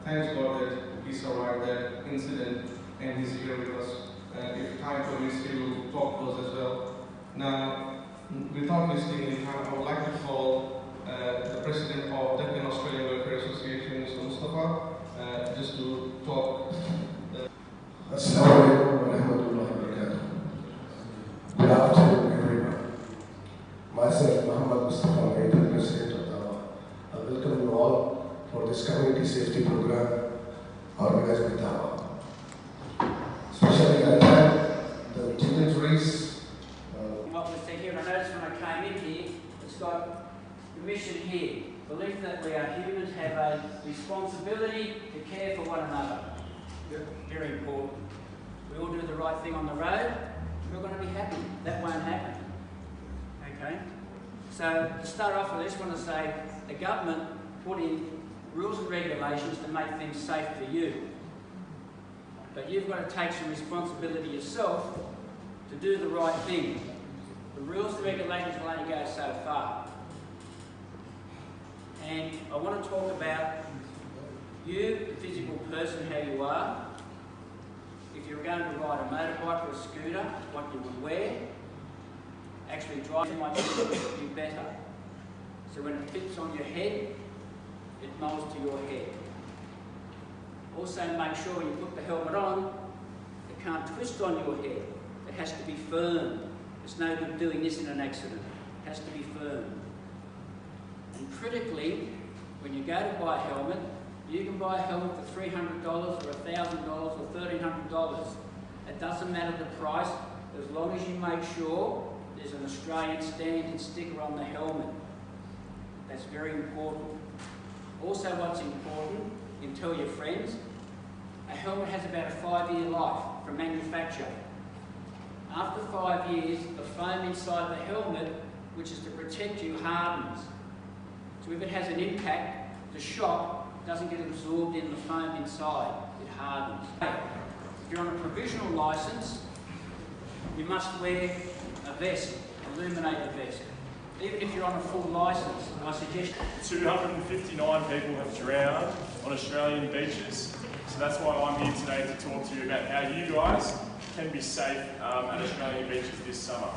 Thanks God that he survived that incident and he's here with us. If time permits, he will talk to us as well. Now, without wasting any time, I would like to call the President of the Australian Welfare Association, Mr. Mustafa, just to talk. Assalamu alaikum wa rahmatullahi wa barakatuh. Good afternoon, everyone. Myself, Muhammad Mustafa, President of Dawa. I welcome you all for this community safety program organized by Dawa. Especially I thank the dignitaries. What was said here, and I noticed when I came in here, it's got the mission here. Belief that we are humans, have a responsibility to care for one another. Very important. We all do the right thing on the road, we're going to be happy. That won't happen. Okay? So, to start off with, I just want to say the government put in rules and regulations to make things safe for you. But you've got to take some responsibility yourself to do the right thing. The rules and regulations will only go so far. And I want to talk about you, the physical person, how you are. If you're going to ride a motorbike or a scooter, what you would wear. Actually driving might be better. So when it fits on your head, it molds to your head. Also make sure when you put the helmet on, it can't twist on your head. It has to be firm. It's no good doing this in an accident. It has to be firm. And critically, when you go to buy a helmet, you can buy a helmet for $300 or $1,000 or $1,300. It doesn't matter the price, as long as you make sure there's an Australian standard sticker on the helmet. That's very important. Also what's important, you can tell your friends, a helmet has about a 5-year life from manufacture. After 5 years, the foam inside the helmet, which is to protect you, hardens. So if it has an impact, the shock doesn't get absorbed in the foam inside, it hardens. If you're on a provisional license, you must wear a vest, illuminate the vest. Even if you're on a full license, I suggest... 259 people have drowned on Australian beaches, so that's why I'm here today to talk to you about how you guys can be safe at Australian beaches this summer.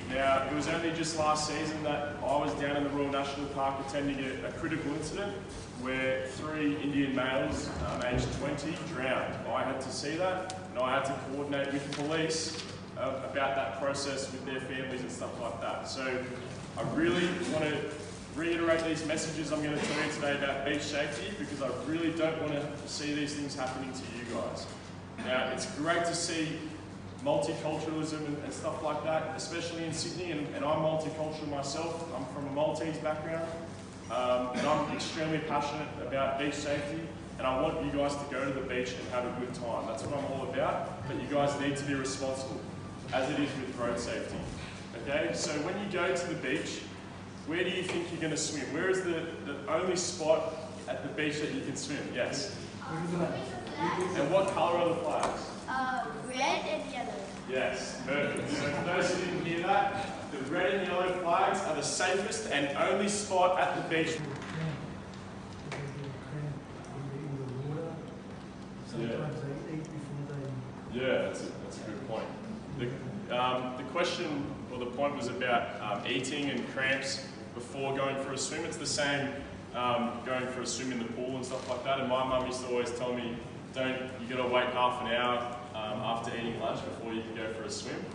Now, it was only just last season that I was down in the Royal National Park attending a critical incident where 3 Indian males aged 20 drowned. I had to see that, and I had to coordinate with police about that process with their families and stuff like that. So I really want to reiterate these messages I'm going to tell you today about beach safety, because I really don't want to see these things happening to you guys. Now, it's great to see multiculturalism and stuff like that, especially in Sydney, and I'm multicultural myself. I'm from a Maltese background, and I'm extremely passionate about beach safety, and I want you guys to go to the beach and have a good time. That's what I'm all about, but you guys need to be responsible, as it is with road safety. Okay, so when you go to the beach, where do you think you're going to swim? Where is the only spot at the beach that you can swim? Yes. And what colour are the flags? Red and yellow. Yes, perfect. So for those who didn't hear that, the red and yellow flags are the safest and only spot at the beach. Yeah, that's a good point. The question, or the point was about eating and cramps before going for a swim. It's the same going for a swim in the pool and stuff like that. And my mum used to always tell me, you got to wait half an hour after eating lunch before you can go for a swim.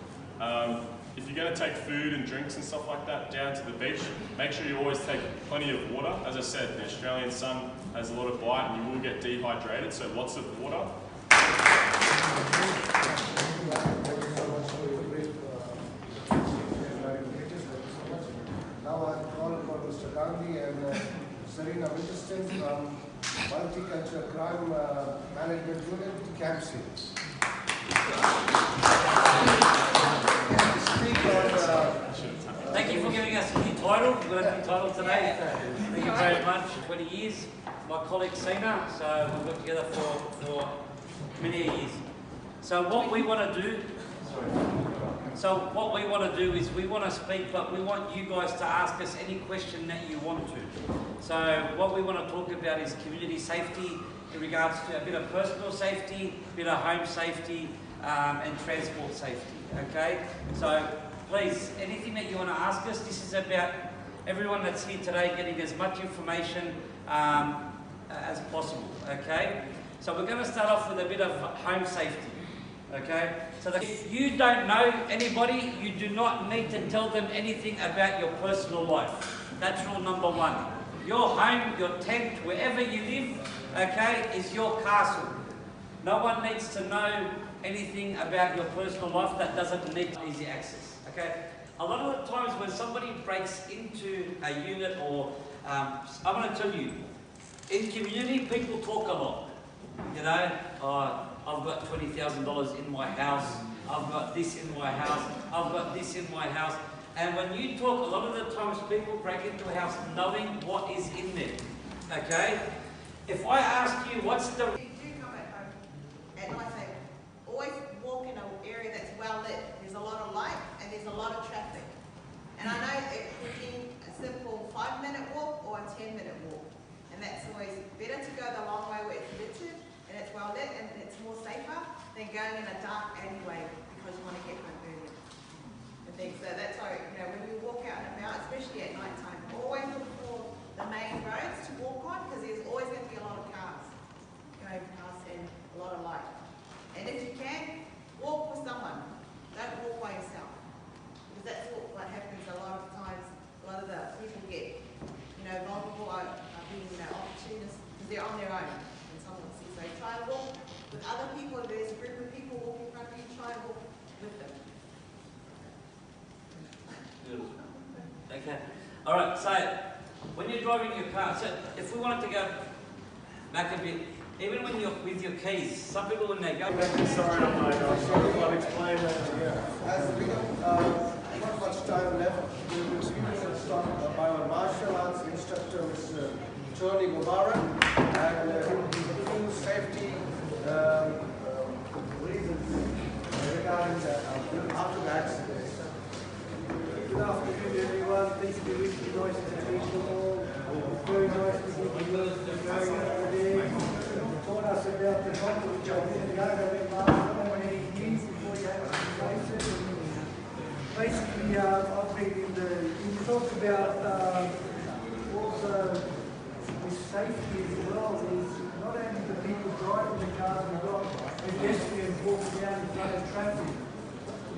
If you're going to take food and drinks and stuff like that down to the beach, make sure you always take plenty of water. As I said, the Australian sun has a lot of bite and you will get dehydrated, so lots of water. Now I call upon Mr. Gandhi and Serena Winterston from Multicultural Crime Management Unit, Camp C. Thank you for giving us a new title. We've got a new title today. Thank you very much. 20 years. My colleague Sina, so we've worked together for many years. So what we want to do, is we want to speak, but we want you guys to ask us any question that you want to. So what we want to talk about is community safety in regards to a bit of personal safety, a bit of home safety, and transport safety. Okay? So please, anything that you want to ask us, this is about everyone that's here today getting as much information as possible. Okay? So we're going to start off with a bit of home safety. Okay? So if you don't know anybody, you do not need to tell them anything about your personal life. That's rule number one. Your home, your tent, wherever you live, okay, is your castle. No one needs to know anything about your personal life that doesn't need easy access. Okay? A lot of the times when somebody breaks into a unit or, I'm going to tell you, in community people talk a lot. You know, I've got $20,000 in my house, I've got this in my house, I've got this in my house. And when you talk, a lot of the times people break into a house knowing what is in there. Okay? If I ask you what's the... You do come at home at night time, always walk in an area that's well lit. There's a lot of light and there's a lot of traffic. And I know it could be a simple 5-minute walk or a 10-minute walk. And that's always better to go the long way where it's lit and it's well lit and it's more safer than going in a dark alleyway because you want to get home earlier. So that's why, you know, when you walk out and about, especially at night time, always look for the main roads to walk on because there's always going to be a lot of cars going past and a lot of light. And if you can, walk with someone. Don't walk by yourself. Because that's what happens a lot of times. A lot of the people get, you know, vulnerable are being, you know, opportunists because they're on their own and someone sees. So try and walk with other people. If there's a group of people walking in front of you, try and walk with them. Okay. All right. So when you're driving your car, so if we wanted to go back a bit, even when you're with your keys, some people when they go. Sorry, I'm late. I'll explain that. As we not much time left, we will start by our martial arts instructor, Mr. Tony Mubarak, and he'll safety reasons regarding after the accident. Good afternoon, everyone. Pleased to be with you. Nice to meet you all. Very nice to meet you. Very good. Taught us about the doctor which I didn't know that last many years before you had to face it. Basically, I've been in you talked about also with safety as well. There's not only the people driving the cars, we've got pedestrians walking down in front of traffic,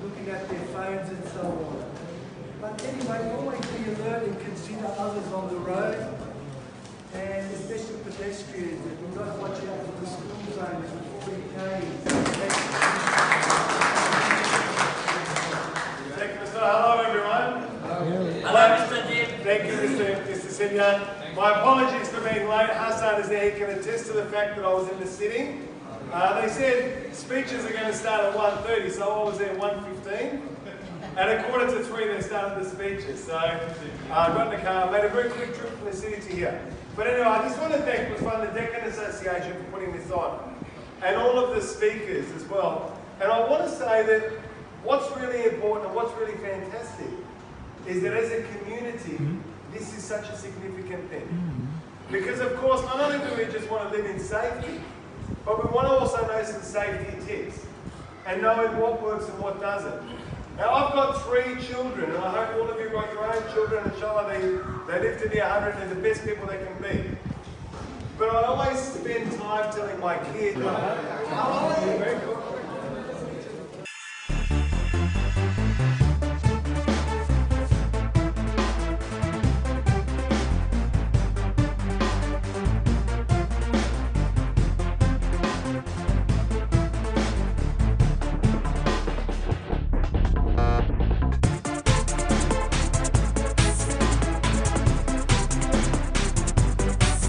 looking at their phones and so on. But anyway, always be alert and consider others on the road, and especially pedestrians. And you've got to watch out for the school zones with 40 Ks. Simeon. My apologies for being late. Hassan is there. He can attest to the fact that I was in the sitting. They said speeches are going to start at 1:30, so I was there at 1:15. At 2:45 they started the speeches. So I got in the car, made a very quick trip from the city to here. But anyway, I just want to thank the Deccan Association for putting this on, and all of the speakers as well. And I want to say that what's really important and what's really fantastic is that as a community, this is such a significant thing. Because of course, not only do we just want to live in safety, but we want to also know some safety tips and knowing what works and what doesn't. Now I've got 3 children, and I hope all of you have got your own children, and inshallah they live to be 100 and they're the best people they can be. But I always spend time telling my kids, very cool.